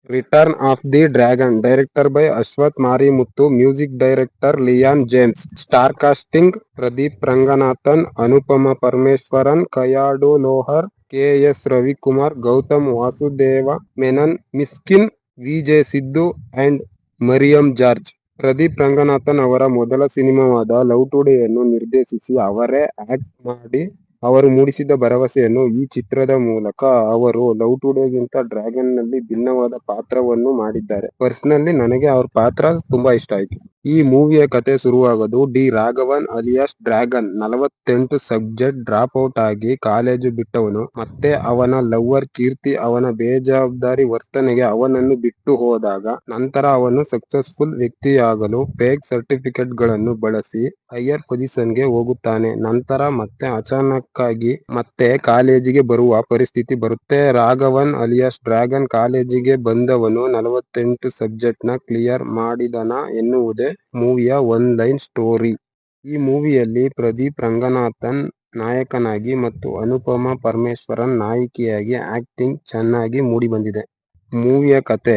Return of the dragon, director by Ashwath Marimuthu, music director Leon James. Star casting: Pradeep Ranganathan, Anupama Parameswaran, Kayadu Lohar, K S. Ravikumar, Gautham Vasudev Menon, Mysskin, VJ. Siddhu and Mariam George. Pradeep Ranganathan ಅವರ ಮೊದಲ ಸಿನಿಮಾವಾದ love ಟುಡೇಯನ್ನು ನಿರ್ದೇಶಿಸಿ ಅವರೇ act ಮಾಡಿ ಅವರು ಮೂಡಿಸಿದ ಭರವಸೆಯನ್ನು ಈ ಚಿತ್ರದ ಮೂಲಕ ಅವರು ಲವ್ ಟುಡೇಗಿಂತ ಡ್ರ್ಯಾಗನ್ ನಲ್ಲಿ ಭಿನ್ನವಾದ ಪಾತ್ರವನ್ನು ಮಾಡಿದ್ದಾರೆ. ಪರ್ಸನಲಿ ನನಗೆ ಅವ್ರ ಪಾತ್ರ ತುಂಬಾ ಇಷ್ಟ ಆಯ್ತು. ಈ ಮೂವಿಯ ಕತೆ ಶುರುವಾಗೋದು D Raghavan alias dragon 48 subject drop out ಆಗಿ ಕಾಲೇಜು ಬಿಟ್ಟವನು ಮತ್ತೆ ಅವನ ಲವ್ವರ್ ಕೀರ್ತಿ ಅವನ ಬೇಜವಾಬ್ದಾರಿ ವರ್ತನೆಗೆ ಅವನನ್ನು ಬಿಟ್ಟು ಹೋದಾಗ ನಂತರ ಅವನು ಸಕ್ಸಸ್ಫುಲ್ ವ್ಯಕ್ತಿಯಾಗಲು ಫೇಕ್ ಸರ್ಟಿಫಿಕೇಟ್ ಗಳನ್ನು ಬಳಸಿ ಹೈಯರ್ ಪೊಸಿಷನ್ ಗೆ ಹೋಗುತ್ತಾನೆ. ನಂತರ ಮತ್ತೆ ಅಚಾನಕ್ಕಾಗಿ ಮತ್ತೆ ಕಾಲೇಜಿಗೆ ಬರುವ ಪರಿಸ್ಥಿತಿ ಬರುತ್ತೆ. ರಾಘವನ್ ಅಲಿಯಾಸ್ ಡ್ರ್ಯಾಗನ್ ಕಾಲೇಜಿಗೆ ಬಂದವನು 48 ಸಬ್ಜೆಕ್ಟ್ ನ ಕ್ಲಿಯರ್ ಮಾಡಿದನ ಎನ್ನುವುದೇ ಮೂವಿಯ ಒನ್ ಲೈನ್ ಸ್ಟೋರಿ. ಈ ಮೂವಿಯಲ್ಲಿ ಪ್ರದೀಪ್ ರಂಗನಾಥನ್ ನಾಯಕನಾಗಿ ಮತ್ತು ಅನುಪಮ ಪರಮೇಶ್ವರನ್ ನಾಯಕಿಯಾಗಿ ಆಕ್ಟಿಂಗ್ ಚೆನ್ನಾಗಿ ಮೂಡಿಬಂದಿದೆ. ಮೂವಿಯ ಕತೆ: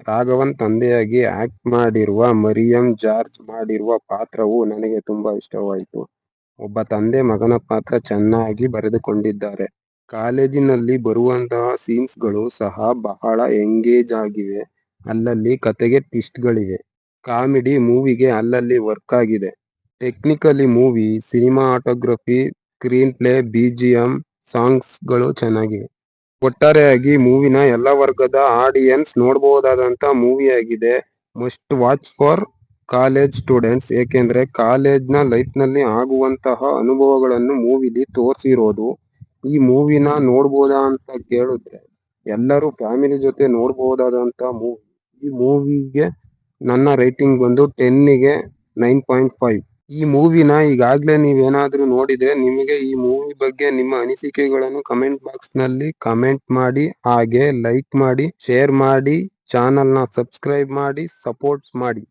ರಾಘವನ್ ತಂದೆಯಾಗಿ ಆಕ್ಟ್ ಮಾಡಿರುವ ಮರಿಯಂ ಜಾರ್ಜ್ ಮಾಡಿರುವ ಪಾತ್ರವು ನನಗೆ ತುಂಬಾ ಇಷ್ಟವಾಯಿತು. ಒಬ್ಬ ತಂದೆ ಮಗನ ಪಾತ್ರ ಚೆನ್ನಾಗಿ ಬರೆದುಕೊಂಡಿದ್ದಾರೆ. ಕಾಲೇಜಿನಲ್ಲಿ ಬರುವಂತಹ ಸೀನ್ಸ್ ಗಳು ಸಹ ಬಹಳ ಎಂಗೇಜ್ ಆಗಿವೆ. ಅಲ್ಲಲ್ಲಿ ಕತೆಗೆ ಟ್ವಿಸ್ಟ್ ಗಳಿವೆ. ಕಾಮಿಡಿ ಮೂವಿಗೆ ಅಲ್ಲಲ್ಲಿ ವರ್ಕ್ ಆಗಿದೆ. Technically movie, cinematography, screenplay, BGM, songs ಗಳು ಚೆನ್ನಾಗಿವೆ. ಒಟ್ಟಾರೆಯಾಗಿ ಮೂವಿನ ಎಲ್ಲ ವರ್ಗದ ಆಡಿಯನ್ಸ್ ನೋಡಬಹುದಾದಂತ ಮೂವಿಯಾಗಿದೆ. Must watch for college students. ಏಕೆಂದ್ರೆ ಕಾಲೇಜ್ ನ ಲೈಫ್ ನಲ್ಲಿ ಆಗುವಂತಹ ಅನುಭವಗಳನ್ನು ಮೂವಿಲಿ ತೋರಿಸಿರೋದು. ಈ ಮೂವಿನ ನೋಡಬಹುದಾ ಅಂತ ಕೇಳಿದ್ರೆ ಎಲ್ಲರೂ ಫ್ಯಾಮಿಲಿ ಜೊತೆ ನೋಡಬಹುದಾದಂತ ಮೂವಿ. ಈ ಮೂವಿಗೆ ನನ್ನ ರೇಟಿಂಗ್ ಬಂದು 10ಗೆ 9.5. ಈ ಮೂವಿನ ಈಗಾಗ್ಲೇ ನೀವೇನಾದ್ರೂ ನೋಡಿದ್ರೆ ನಿಮಗೆ ಈ ಮೂವಿ ಬಗ್ಗೆ ನಿಮ್ಮ ಅನಿಸಿಕೆಗಳನ್ನು ಕಮೆಂಟ್ ಬಾಕ್ಸ್ ನಲ್ಲಿ ಕಮೆಂಟ್ ಮಾಡಿ, ಹಾಗೆ ಲೈಕ್ ಮಾಡಿ, ಶೇರ್ ಮಾಡಿ, ಚಾನಲ್ ನ ಸಬ್ಸ್ಕ್ರೈಬ್ ಮಾಡಿ, ಸಪೋರ್ಟ್ ಮಾಡಿ.